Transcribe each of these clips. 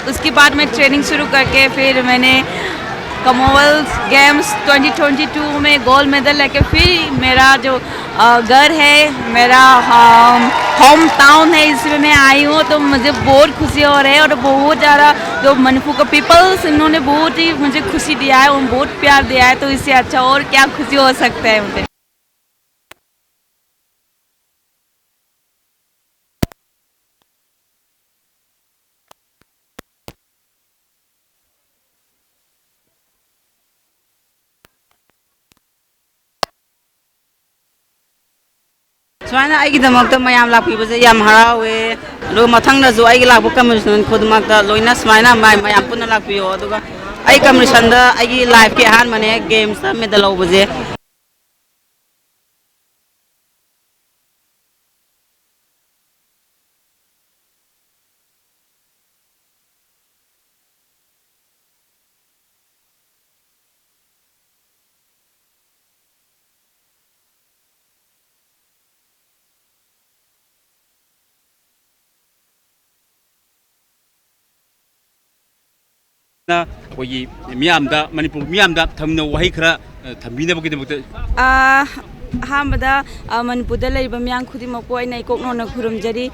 उसके बाद मैं ट्रेनिंग शुरू करके फिर मैंने कॉमनवेल्थ गेम्स 2022 में गोल्ड मेडल लेके फिर मेरा जो घर है, मेरा होम टाउन है, इसमें मैं आई हूँ तो मुझे बहुत खुशी हो रही है। और बहुत ज़्यादा जो मणिपुर का पीपल्स इन्होंने बहुत ही मुझे खुशी दिया है और बहुत प्यार दिया है, तो इससे अच्छा और क्या खुशी हो सकता है मुझे। सुमाइना आइगिदमक्ता मयाम लाक्पिबसे याम हरावे लो मथंगदसु आइगि लाक्पो कमिसन खुदमक्ता लोइना सुमाइना मयाम पुन्ना लाक्पियो अदुगा आई कमिसन दा आइगि लाइफ के हान मने गेम्स दा मेडल लौबजे ꯑꯩꯈꯣꯏꯒꯤ ꯃꯤꯌꯥꯝꯗ ꯃꯅꯤꯄꯨꯔ ꯃꯤꯌꯥꯝꯗ ꯊꯝꯅ ꯋꯥꯍꯩ ꯈꯔ ꯊꯝꯕꯤꯅꯕꯒꯤꯗꯃꯛꯇ ꯑꯍꯥꯟꯕꯗ ꯃꯅꯤꯄꯨꯔꯗ ꯂꯩꯔꯤꯕ ꯃꯤꯌꯥꯝ ꯈꯨꯗꯤꯡꯃꯛꯄꯨ ꯑꯩꯅ ꯏꯀꯣꯛꯅꯧꯅ ꯈꯨꯔꯨꯝꯖꯔꯤ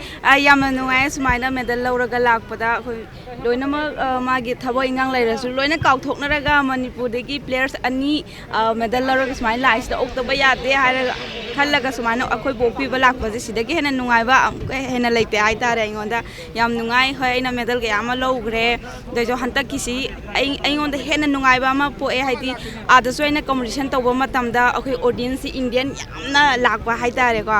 ꯌꯥꯝꯅ ꯅꯨꯡꯉꯥꯏ ꯁꯨꯃꯥꯏꯅ ꯃꯦꯗꯜ ꯂꯧꯔꯒ ꯂꯥꯛꯄꯗ ꯑꯩꯈꯣꯏ ꯂꯣꯏꯅꯃꯛ ꯃꯥꯒꯤ ꯊꯕꯛ ꯏꯟꯈꯥꯡ ꯂꯩꯔꯁꯨ ꯂꯣꯏꯅ ꯀꯥꯎꯊꯣꯛꯅꯔꯒ ꯃꯅꯤꯄꯨꯔꯗꯒꯤ ꯄ꯭ꯂꯦꯌꯔꯁ ꯑꯅꯤ ꯃꯦꯗꯜ ꯂꯧꯔꯒ ꯁꯨꯃꯥꯏꯅ ꯂꯥꯛꯏꯁꯤꯗ ꯑꯣꯛꯇꯕ ꯌꯥꯗꯦ ꯍꯥꯏꯔꯒ ꯈꯜꯂꯒ ꯁꯨꯃꯥꯏꯅ ꯑꯩꯈꯣꯏ ꯄꯣꯛꯄꯤꯕ ꯂꯥꯛꯄꯁꯦ ꯁꯤꯗꯒꯤ ꯍꯦꯟꯅ ꯅꯨꯡꯉꯥꯏꯕ ꯑꯃꯨꯛꯀ ꯍꯦꯟꯅ ꯂꯩꯇꯦ ꯍꯥꯏꯇꯥꯔꯦ ꯑꯩꯉꯣꯟꯗ ꯌꯥꯝ ꯅꯨꯡꯉꯥꯏ ꯍꯣꯏ ꯑꯩꯅ ꯃꯦꯗꯜ ꯀꯌꯥ ꯑꯃ ꯂꯧꯈ꯭ꯔꯦ ꯑꯗꯨꯏꯁꯨ ꯍꯟꯗꯛꯀꯤꯁꯤ ꯑꯩꯉꯣꯟꯗ ꯍꯦꯟꯅ ꯅꯨꯡꯉꯥꯏꯕ ꯑꯃ ꯄꯣꯛꯑꯦ ꯍꯥꯏꯗꯤ ꯑꯥꯗꯁꯨ ꯑꯩꯅ ꯀꯝꯄꯤꯇꯤꯁꯟ ꯇꯧꯕ ꯃꯇꯝꯗ ꯑꯩꯈꯣꯏ ꯑꯣꯗꯤꯌꯟꯁꯁꯤ ꯏꯟꯗꯤꯌꯟ ꯌꯥꯝꯅ ꯂꯥꯛꯄ ꯍꯥꯏꯇꯥꯔꯦꯀꯣ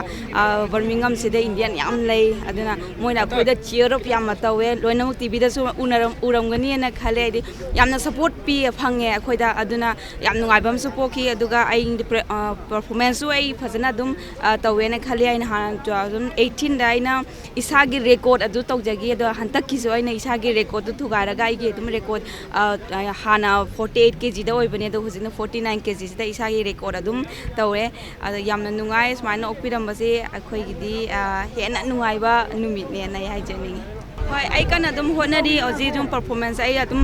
ꯕꯔꯃꯤꯡꯒꯝꯁꯤꯗ ꯏꯟꯗꯤꯌꯟ ꯌꯥꯝ ꯂꯩ ꯑꯗꯨꯅ ꯃꯣꯏꯅ ꯑꯩꯈꯣꯏꯗ ꯆꯤꯌꯔ ꯑꯞ ꯌꯥꯝꯅ ꯇꯧꯋꯦ ꯂꯣꯏꯅꯃꯛ ꯇꯤꯚꯤꯗꯁꯨ ꯎꯔꯝꯒꯅꯤꯅ ꯈꯜꯂꯦ ꯍꯥꯏꯗꯤ ꯌꯥꯝꯅ ꯁꯄꯣꯔꯠ ꯐꯪꯉꯦ ꯑꯩꯈꯣꯏꯗ ꯑꯗꯨꯅ ꯌꯥꯝ ꯅꯨꯡꯉꯥꯏꯕ ꯑꯃꯁꯨ ꯄꯣꯛꯈꯤ ꯑꯗꯨꯒ ꯑꯩ ꯄꯔꯐꯣꯔꯃꯦꯟꯁꯁꯨ ꯑꯩ ꯐꯖꯅ ꯑꯗꯨꯝ ꯇꯧꯋꯦꯅ ꯈꯜꯂꯤ ꯑꯩꯅ ꯍꯥꯟꯅ 2018ꯗ ꯑꯩꯅ ꯏꯁꯥꯒꯤ ꯔꯦꯀꯣꯔꯗ ꯑꯗꯨ ꯇꯧꯖꯈꯤ ꯑꯗꯣ ꯍꯟꯗꯛꯀꯤꯁꯨ ꯑꯩꯅ ꯏꯁꯥꯒꯤ ꯔꯦꯀꯣꯔꯗꯗꯨ ꯊꯨꯒꯥꯏꯔꯒ ꯑꯩꯒꯤ ꯑꯗꯨꯝ ꯔꯦꯀꯣꯔꯗ ꯍꯥꯟꯅ 48 kgꯗ ꯑꯣꯏꯕꯅꯦ ꯑꯗꯣ ꯍꯧꯖꯤꯛꯅ 49 kgꯁꯤꯗ ꯏꯁꯥꯒꯤ ꯔꯦꯀꯣꯔꯗ ꯑꯗꯨꯝ ꯇꯧꯔꯦ ꯑꯗꯣ ꯌꯥꯝꯅ ꯅꯨꯡꯉꯥꯏ ꯁꯨꯃꯥꯏꯅ ꯑꯣꯛꯄꯤꯔꯝꯕꯁꯦ ꯑꯩꯈꯣꯏꯒꯤꯗꯤ ꯍꯦꯟꯅ ꯅꯨꯡꯉꯥꯏꯕ ꯅꯨꯃꯤꯠꯅꯦꯅ ꯑꯩ ꯍꯥꯏꯖꯅꯤꯡꯉꯤ ꯍꯣꯏ ꯑꯩ ꯀꯟꯅ ꯑꯗꯨꯝ ꯍꯣꯠꯅꯔꯤ ꯍꯧꯖꯤꯛ ꯑꯗꯨꯝ ꯄꯔꯐꯣꯔꯃꯦꯟꯁ ꯑꯩ ꯑꯗꯨꯝ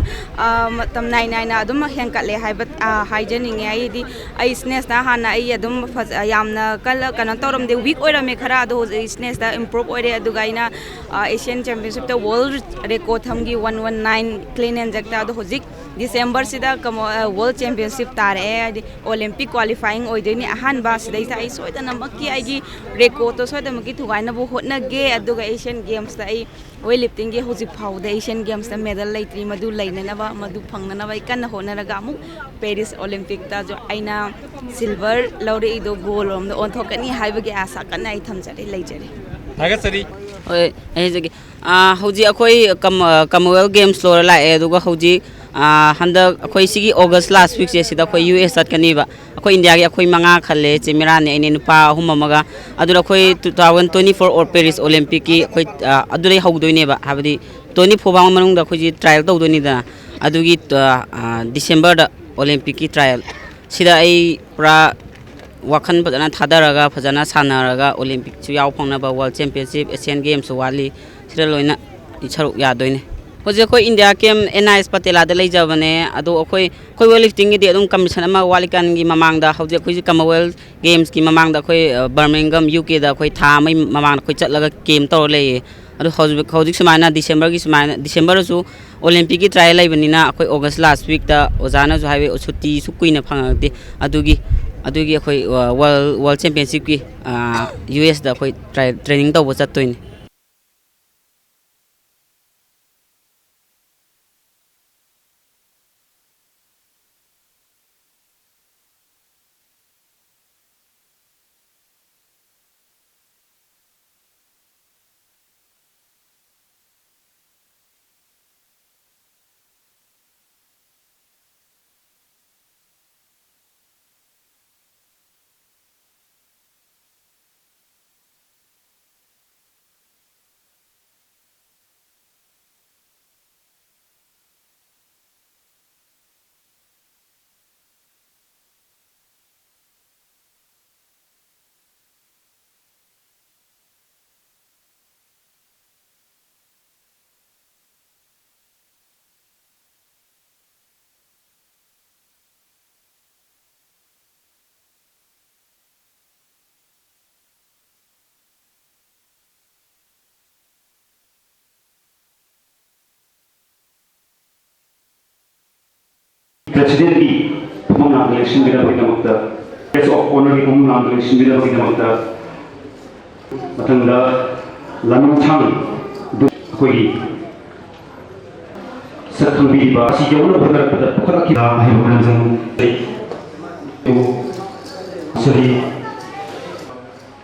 ꯃꯇꯝ ꯅꯥꯏꯅ ꯑꯗꯨꯝ ꯍꯦꯟꯀꯠꯂꯦ ꯍꯥꯏꯖꯅꯤꯡꯉꯦ ꯑꯩꯗꯤ ꯑꯩ ꯁ꯭ꯅꯦꯁꯇ ꯍꯥꯟꯅ ꯑꯩ ꯑꯗꯨꯝ ꯌꯥꯝꯅ ꯀꯩꯅꯣ ꯇꯧꯔꯝꯗꯦ ꯋꯤꯛ ꯑꯣꯏꯔꯝꯃꯦ ꯈꯔ ꯑꯗꯣ ꯍꯧꯖꯤꯛ ꯁ꯭ꯅꯦꯁꯇ ꯏꯝꯄ꯭ꯔꯨꯞ ꯑꯣꯏꯔꯦ ꯑꯗꯨꯒ ꯑꯩꯅ ꯑꯦꯁꯤꯌꯥꯟ ꯆꯦꯝꯄꯤꯌꯟꯁꯤꯞꯇ ꯋꯥꯔꯜ ꯔꯦꯀꯣꯔꯗ ꯊꯝꯈꯤ 119 ꯀ꯭ꯂꯤꯟ ꯑꯦꯟ ꯖꯔꯛꯇ ꯑꯗꯣ ꯍꯧꯖꯤꯛ ꯗꯤꯁꯦꯝꯕꯔꯁꯤꯗ ꯋꯥꯔꯜ ꯆꯦꯝꯄꯤꯌꯟꯁꯤꯞ ꯇꯥꯔꯛꯑꯦ ꯍꯥꯏꯗꯤ ꯑꯣꯂꯦꯝꯄꯤꯛ ꯀ꯭ꯋꯥꯂꯤꯐꯥꯏꯌꯤꯡ ꯑꯣꯏꯗꯣꯏꯅꯤ ꯑꯍꯥꯟꯕ ꯁꯤꯗꯩꯁꯤꯗ ꯑꯩ ꯁꯣꯏꯗꯅꯃꯛꯀꯤ ꯑꯩꯒꯤ ꯔꯦꯀꯣꯔꯗꯇꯣ ꯁꯣꯏꯗꯅꯃꯛꯀꯤ ꯊꯨꯒꯥꯏꯅꯕ ꯍꯣꯠꯅꯒꯦ ꯑꯗꯨꯒ ꯑꯦꯁꯤꯌꯥꯟ ꯒꯦꯝꯁꯇ ꯑꯩ ꯋꯦꯠ ꯂꯤꯐꯇꯤꯡꯒꯤ ꯍꯧꯖꯤꯛ ꯐꯥꯎꯕꯗ ꯑꯦꯁꯤꯌꯥꯟ ꯒꯦꯝꯁꯇ ꯃꯦꯗꯜ ꯂꯩꯇ꯭ꯔꯤ ꯃꯗꯨ ꯂꯩꯅꯅꯕ ꯃꯗꯨ ꯐꯪꯅꯅꯕ ꯑꯩ ꯀꯟꯅ ꯍꯣꯠꯅꯔꯒ ꯑꯃꯨꯛ ꯄꯦꯔꯤꯁ ꯑꯣꯂꯦꯝꯄꯤꯛꯇꯁꯨ ꯑꯩꯅ ꯁꯤꯜꯚꯔ ꯂꯧꯔꯛꯏꯗꯣ ꯒꯣꯜ ꯂꯣꯝꯗ ꯑꯣꯟꯊꯣꯛꯀꯅꯤ ꯍꯥꯏꯕꯒꯤ ꯑꯥꯁꯥ ꯀꯟꯅ ꯑꯩ ꯊꯝꯖꯔꯤ ꯂꯩꯖꯔꯤ ꯊꯥꯒꯠꯆꯔꯤ ꯍꯣꯏ ꯑꯩ ꯍꯧꯖꯤꯛ ꯑꯩꯈꯣꯏ ꯀꯃꯟꯋꯦꯜꯊ ꯒꯦꯝꯁ ꯂꯣꯏꯔ ꯂꯥꯛꯑꯦ ꯑꯗꯨꯒ ꯍꯧꯖꯤꯛ ꯍꯟꯗꯛ ꯑꯩꯈꯣꯏ ꯁꯤꯒꯤ ꯑꯣꯒꯁ ꯂꯥꯁ ꯋꯤꯛꯁꯦ ꯁꯤꯗ ꯑꯩꯈꯣꯏ ꯌꯨ ꯑꯦꯁ ꯆꯠꯀꯅꯤꯕ ꯑꯩꯈꯣꯏ ꯏꯟꯗꯤꯌꯥꯒꯤ ꯑꯩꯈꯣꯏ 5 ꯈꯜꯂꯦ ꯆꯦꯃꯤꯔꯥꯅꯦ ꯑꯩꯅꯦ ꯅꯨꯄꯥ 3 ꯑꯃꯒ ꯑꯗꯨꯗ ꯑꯩꯈꯣꯏ 2024 ꯄꯦꯔꯤꯁ ꯑꯣꯂꯦꯝꯄꯤꯛꯀꯤ ꯑꯩꯈꯣꯏ ꯑꯗꯨꯗꯩ ꯍꯧꯗꯣꯏꯅꯦꯕ ꯍꯥꯏꯕꯗꯤ 24 ꯐꯥꯎꯕ ꯃꯅꯨꯡꯗ ꯑꯩꯈꯣꯏꯁꯤ ꯇ꯭ꯔꯥꯏꯜ ꯇꯧꯗꯣꯏꯅꯤꯗꯅ ꯑꯗꯨꯒꯤ ꯗꯤꯁꯦꯝꯕꯔꯗ ꯑꯣꯂꯦꯝꯄꯤꯛꯀꯤ ꯇ꯭ꯔꯥꯏꯜ ꯁꯤꯗ ꯑꯩ ꯄꯨꯔꯥ ꯋꯥꯈꯜ ꯐꯖꯅ ꯊꯥꯗꯔꯒ ꯐꯖꯅ ꯁꯥꯟꯅꯔꯒ ꯑꯣꯂꯦꯝꯄꯤꯛꯁꯨ ꯌꯥꯎ ꯐꯪꯅꯕ ꯋꯥꯔꯜ ꯆꯦꯝꯄꯤꯌꯟꯁꯤꯞ ꯑꯦꯁꯤꯌꯥꯟ ꯒꯦꯝꯁꯨ ꯋꯥꯠꯂꯤ ꯁꯤꯗ ꯂꯣꯏꯅ ꯁꯔꯨꯛ ꯌꯥꯗꯣꯏꯅꯦ ꯍꯧꯖꯤꯛ ꯑꯩꯈꯣꯏ ꯏꯟꯗꯤꯌꯥ ꯀꯦꯝ NIS ꯄꯇꯦꯂꯥꯗ ꯂꯩꯖꯕꯅꯦ ꯑꯗꯣ ꯑꯩꯈꯣꯏ ꯋꯦꯠ ꯂꯤꯐꯇꯤꯡꯒꯤꯗꯤ ꯑꯗꯨꯝ ꯀꯝꯄꯤꯇꯤꯁꯟ ꯑꯃ ꯋꯥꯠꯂꯤꯀꯥꯟꯒꯤ ꯃꯃꯥꯡꯗ ꯍꯧꯖꯤꯛ ꯑꯩꯈꯣꯏꯁꯤ ꯀꯃꯟꯋꯦꯜꯊ ꯒꯦꯝꯁꯀꯤ ꯃꯃꯥꯡꯗ ꯑꯩꯈꯣꯏ ꯕꯔꯃꯤꯡꯒꯝ UKꯗ ꯑꯩꯈꯣꯏ ꯊꯥ ꯑꯃꯒꯤ ꯃꯃꯥꯡꯗ ꯑꯩꯈꯣꯏ ꯆꯠꯂꯒ ꯀꯦꯝ ꯇꯧꯔ ꯂꯩꯌꯦ ꯑꯗꯣ ꯍꯧꯖꯤꯛ ꯁꯨꯃꯥꯏꯅ ꯗꯤꯁꯦꯝꯕꯔꯗꯁꯨ ꯑꯣꯂꯦꯝꯄꯤꯛꯀꯤ ꯇ꯭ꯔꯥꯏꯜ ꯂꯩꯕꯅꯤꯅ ꯑꯩꯈꯣꯏ ꯑꯣꯒꯁ ꯂꯥꯁ ꯋꯤꯛꯇ ꯑꯣꯖꯥꯅꯁꯨ ꯍꯥꯏꯕ ꯁꯨꯇꯤꯁꯨ ꯀꯨꯏꯅ ꯐꯪꯉꯛꯇꯦ ꯑꯗꯨꯒꯤ ꯑꯩꯈꯣꯏ ꯋꯥꯔꯜ ꯆꯦꯝꯄꯤꯌꯟꯁꯤꯞꯀꯤ US ꯗ ꯑꯩꯈꯣꯏ ꯇ꯭ꯔꯦꯅꯤꯡ ꯇꯧꯕ ꯆꯠꯇꯣꯏꯅꯤ President ki pamang election bila bagi namakta guest of honor ki pamang election bila bagi namakta matangda lanong chang koi sakhang bi ba si jawna bhadar pada pakara ki hai bhanan jang to sari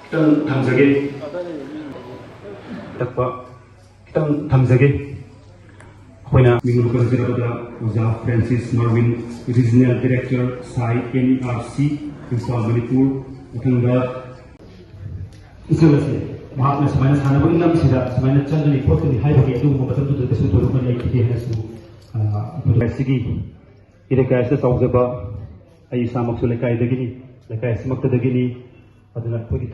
kitang thamjage takpa kitang thamjage Hoina minggu kerja pada Ozaf Francis Marvin Regional Director Sai NRC Impal Manipur Utangga Isolasi Mahatma Semana Sana Bagi Nam Sida Semana Chandra Report Ni Hai Bagi Itu Membatam Tu Terkesu Turukan Lagi Kita Hasu Sigi Ida Kaya Sa Tawzaba Ayi Samak Su Lekai Dagini Lekai Simak Dagini Adana Pudi